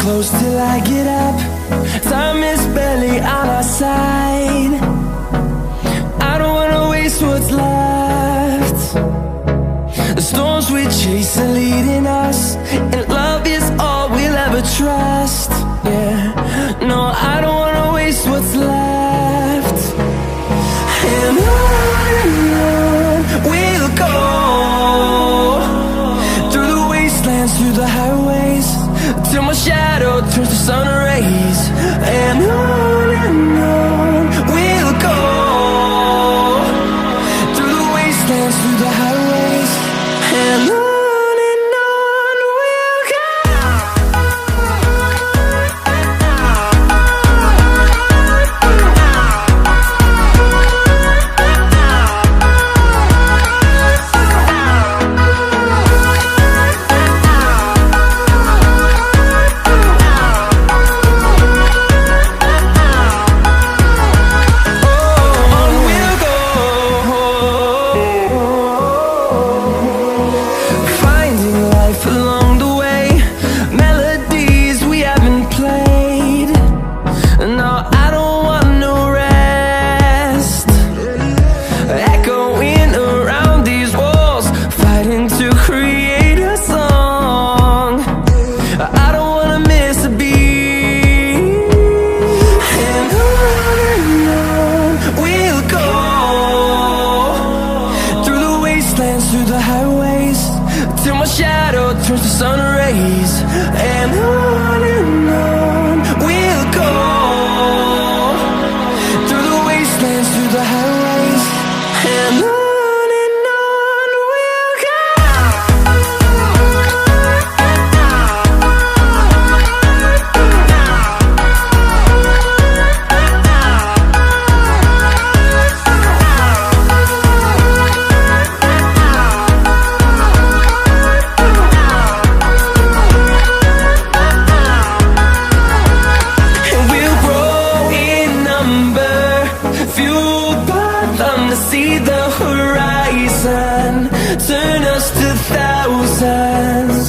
close till I get up. Time is barely on our side. I don't wanna waste what's left. The storms we chase are leading us, and love is all we'll ever trust. Yeah, no, I don't wanna waste what's left. And on we'll go, through the wastelands, through the highways, till my shadow turns to sun rays. And on we'll go, through the wastelands, through the highways, and on we'll go. Through the highways, till my shadow turns to sun rays. And on we'll go, through the wastelands, through the highways, and on we'll go. See the horizon turn us to thousands.